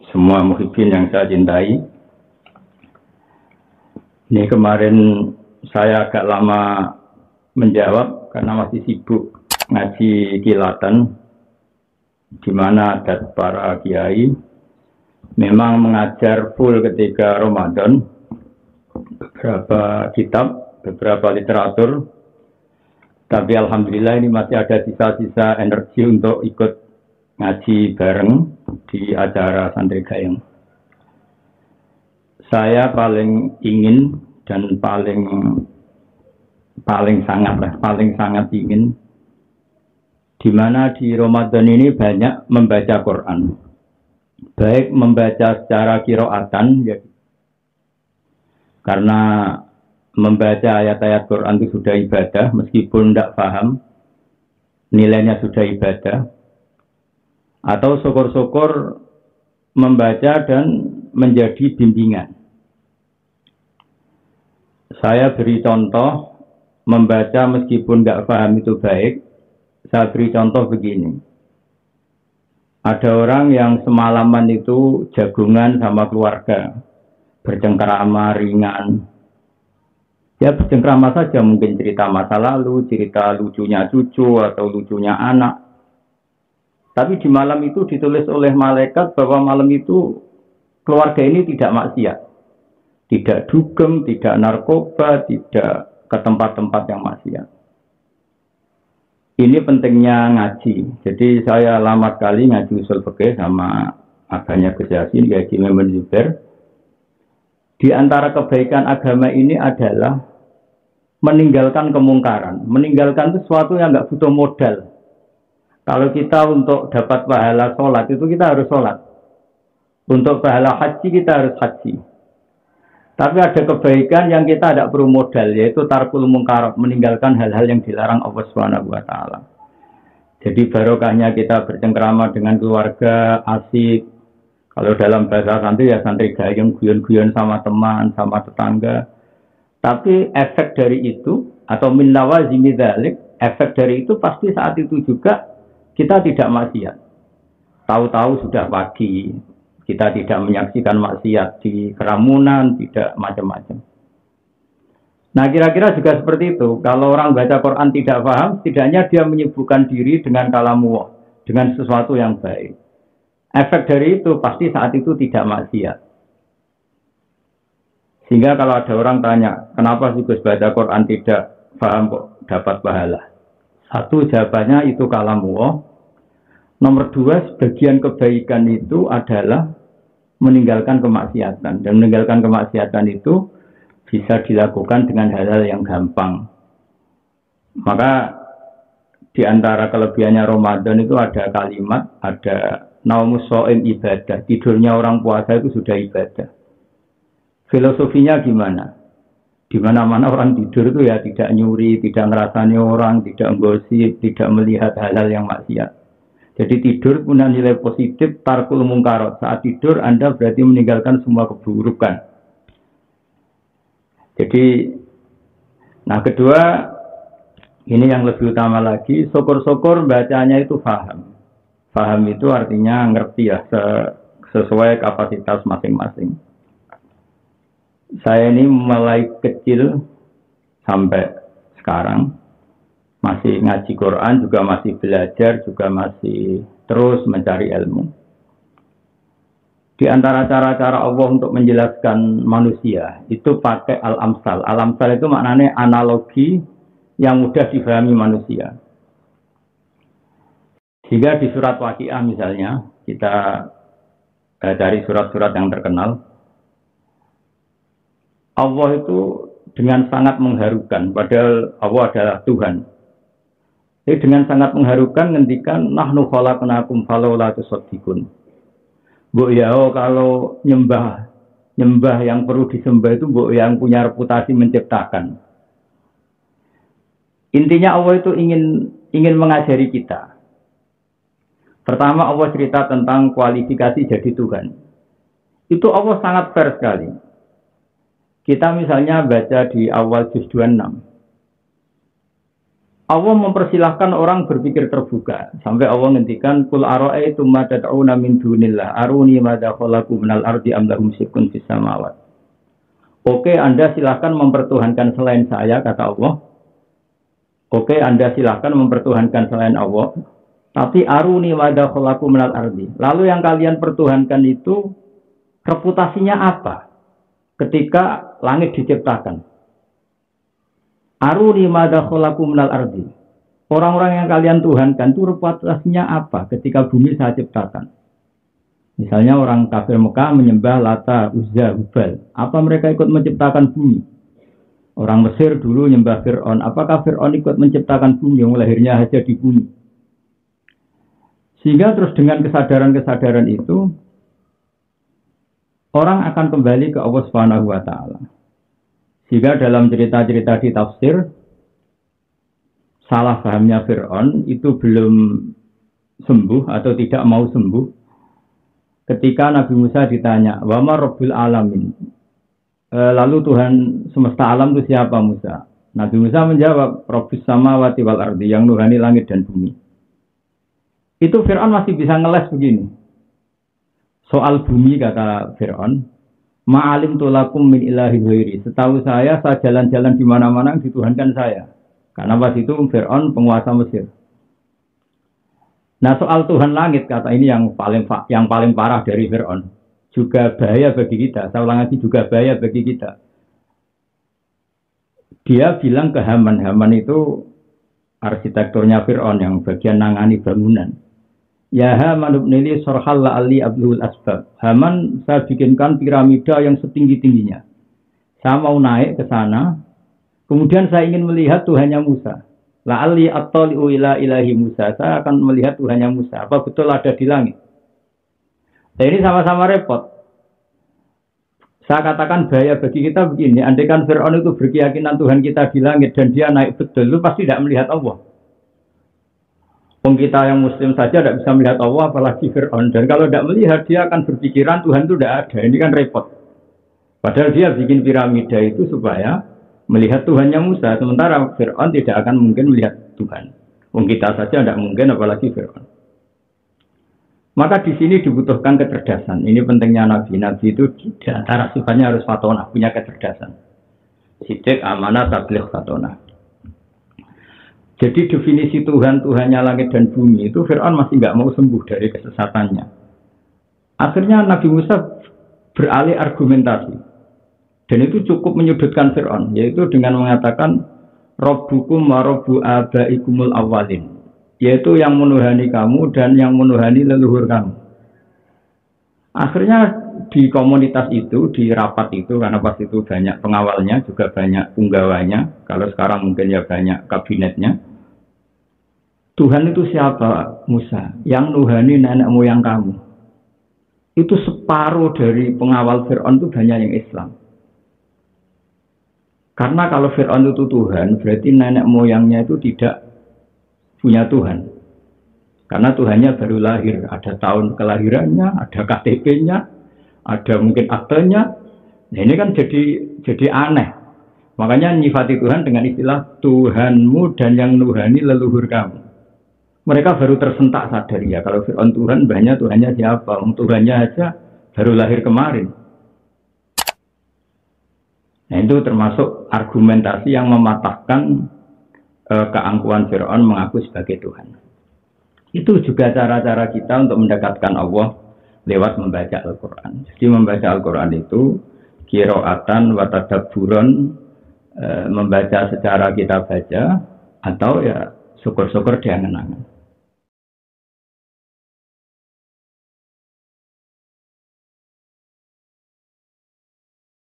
Semua muhibbin yang saya cintai. Ini kemarin saya agak lama menjawab karena masih sibuk ngaji kilatan, di mana ada para kiai memang mengajar full ketika Ramadan, beberapa kitab, beberapa literatur. Tapi alhamdulillah ini masih ada sisa-sisa energi untuk ikut ngaji bareng di acara Santri Gayeng. Saya paling ingin dan paling sangat ingin di mana di Ramadan ini banyak membaca Quran. Baik membaca secara qiraatan ya, karena membaca ayat-ayat Quran itu sudah ibadah, meskipun tidak paham nilainya sudah ibadah. Atau syukur-syukur membaca dan menjadi bimbingan. Saya beri contoh, membaca meskipun nggak paham itu baik. Saya beri contoh begini. Ada orang yang semalaman itu jagungan sama keluarga, bercengkrama ringan. Ya bercengkrama saja, mungkin cerita masa lalu, cerita lucunya cucu atau lucunya anak. Tapi di malam itu ditulis oleh malaikat bahwa malam itu keluarga ini tidak maksiat. Tidak dugem, tidak narkoba, tidak ke tempat-tempat yang maksiat. Ini pentingnya ngaji. Jadi saya lama kali ngaji usul fikih sama aganya Gus Yasin, Haji Memon Zubair. Di antara kebaikan agama ini adalah meninggalkan kemungkaran. Meninggalkan sesuatu yang nggak butuh modal. Kalau kita untuk dapat pahala sholat, itu kita harus sholat. Untuk pahala haji, kita harus haji. Tapi ada kebaikan yang kita tidak perlu modal, yaitu tarkul mungkar, meninggalkan hal-hal yang dilarang Allah Subhanahu wa Ta'ala. Jadi barokahnya kita bercengkrama dengan keluarga, asik. Kalau dalam bahasa santri ya santri gayeng, guyon-guyon sama teman, sama tetangga. Tapi efek dari itu, atau min lawazimi dzalik, efek dari itu pasti saat itu juga kita tidak maksiat. Tahu-tahu sudah pagi. Kita tidak menyaksikan maksiat di keramunan, tidak macam-macam. Nah kira-kira juga seperti itu. Kalau orang baca Quran tidak paham, setidaknya dia menyibukkan diri dengan kalamu, dengan sesuatu yang baik. Efek dari itu pasti saat itu tidak maksiat. Sehingga kalau ada orang tanya, kenapa sih Gus baca Quran tidak paham kok dapat pahala? Satu jawabannya itu kalamu. Nomor dua, sebagian kebaikan itu adalah meninggalkan kemaksiatan. Dan meninggalkan kemaksiatan itu bisa dilakukan dengan hal-hal yang gampang. Maka di antara kelebihannya Ramadan itu ada kalimat, ada naumus shaim ibadah. Tidurnya orang puasa itu sudah ibadah. Filosofinya gimana? Di mana-mana orang tidur itu ya tidak nyuri, tidak ngerasani orang, tidak menggosip, tidak melihat hal-hal yang maksiat. Jadi tidur punya nilai positif, tarkul mungkarat. Saat tidur Anda berarti meninggalkan semua keburukan. Jadi, nah kedua, ini yang lebih utama lagi, syukur-syukur bacanya itu paham. Paham itu artinya ngerti ya, sesuai kapasitas masing-masing. Saya ini mulai kecil sampai sekarang, masih ngaji Quran, juga masih belajar, juga masih terus mencari ilmu. Di antara cara-cara Allah untuk menjelaskan manusia, itu pakai al-amsal. Al-amsal itu maknanya analogi yang mudah difahami manusia. Sehingga di surat Waqiah misalnya, kita cari surat-surat yang terkenal, Allah itu dengan sangat mengharukan, padahal Allah adalah Tuhan. Jadi dengan sangat mengharukan ngendikan nahnu khalaqnakum falaula tusaddiqun. Mbok ya kalau nyembah yang perlu disembah itu mbok yang punya reputasi menciptakan. Intinya Allah itu ingin mengajari kita. Pertama Allah cerita tentang kualifikasi jadi Tuhan. Itu Allah sangat fair sekali. Kita misalnya baca di awal juz 26. Allah mempersilahkan orang berpikir terbuka. Sampai Allah ngendikan kul ara'aitum ma tad'una min dunillah aruni madza khalaqu minal ardi am lahum syirkun fis samawat. Oke, Anda silahkan mempertuhankan selain saya, kata Allah. Oke, Anda silahkan mempertuhankan selain Allah. Tapi aruni madza khalaqu minal ardi. Lalu yang kalian pertuhankan itu reputasinya apa? Ketika langit diciptakan. Aruni madza khalaqu minal ardi. Orang-orang yang kalian tuhankan itu reputasinya apa ketika bumi saya ciptakan? Misalnya orang kafir Mekah menyembah Lata, Uzza, Hubal. Apa mereka ikut menciptakan bumi? Orang Mesir dulu menyembah Fir'aun. Apakah Fir'aun ikut menciptakan bumi yang lahirnya saja di bumi? Sehingga terus dengan kesadaran-kesadaran itu orang akan kembali ke Allah Subhanahu wa taala. Jika dalam cerita-cerita di tafsir, salah pahamnya Fir'aun itu belum sembuh atau tidak mau sembuh. Ketika Nabi Musa ditanya, wa ma Rabbul Alamin? Lalu Tuhan semesta alam itu siapa Musa? Nabi Musa menjawab, Rabbus samawati wal ardi, yang nuhani langit dan bumi. Itu Fir'aun masih bisa ngeles begini. Soal bumi kata Fir'aun, ma'alim tulakum min ilahi ghairi. Setahu saya jalan-jalan di mana-mana dituhankan saya. Karena pas itu Fir'aun penguasa Mesir. Nah soal Tuhan langit kata ini yang paling parah dari Fir'aun. Juga bahaya bagi kita. Saya ulang lagi, juga bahaya bagi kita. Dia bilang ke Haman. Haman itu arsitekturnya Fir'aun yang bagian nangani bangunan. Ya Haman ibnili sorhal la'ali abdul asbab. Haman, saya bikinkan piramida yang setinggi-tingginya. Saya mau naik ke sana. Kemudian saya ingin melihat Tuhannya Musa. La'ali attali'u ila ilahi Musa. Saya akan melihat Tuhannya Musa. Apa betul ada di langit? Nah, ini sama-sama repot. Saya katakan bahaya bagi kita begini. Andai kan Fir'aun itu berkeyakinan Tuhan kita di langit dan dia naik betul, itu pasti tidak melihat Allah. Kita yang Muslim saja tidak bisa melihat Allah, apalagi Fir'aun. Dan kalau tidak melihat, dia akan berpikiran Tuhan itu tidak ada. Ini kan repot. Padahal dia bikin piramida itu supaya melihat Tuhannya Musa. Sementara Fir'aun tidak akan mungkin melihat Tuhan. Kita saja tidak mungkin, apalagi Fir'aun. Maka di sini dibutuhkan kecerdasan. Ini pentingnya Nabi. Nabi itu di antara sifatnya harus fatonah, punya kecerdasan. Sidik, amanah, tabligh, fatonah. Jadi definisi Tuhannya langit dan bumi itu Fir'aun masih nggak mau sembuh dari kesesatannya. Akhirnya Nabi Musa beralih argumentasi. Dan itu cukup menyudutkan Fir'aun. Yaitu dengan mengatakan Rabbukum wa Rabbu abaikumul awwalin. Yaitu yang menuhani kamu dan yang menuhani leluhur kamu. Akhirnya di komunitas itu, di rapat itu, karena pas itu banyak pengawalnya, juga banyak punggawanya. Kalau sekarang mungkin ya banyak kabinetnya. Tuhan itu siapa? Musa. Yang nuhani nenek moyang kamu. Itu separuh dari pengawal Fir'aun itu banyak yang Islam. Karena kalau Fir'aun itu Tuhan, berarti nenek moyangnya itu tidak punya Tuhan. Karena Tuhannya baru lahir. Ada tahun kelahirannya, ada KTP-nya, ada mungkin aktenya. Nah ini kan jadi aneh. Makanya nyifati Tuhan dengan istilah Tuhanmu dan yang nuhani leluhur kamu. Mereka baru tersentak sadar ya. Kalau Fir'aun Tuhan, banyak Tuhannya siapa? Tuhannya aja baru lahir kemarin. Nah itu termasuk argumentasi yang mematahkan keangkuhan Fir'aun mengaku sebagai Tuhan. Itu juga cara-cara kita untuk mendekatkan Allah lewat membaca Al-Quran. Jadi membaca Al-Quran itu qiraatan wa tadabburan, membaca secara kita baca atau ya syukur-syukur dia ngenangan.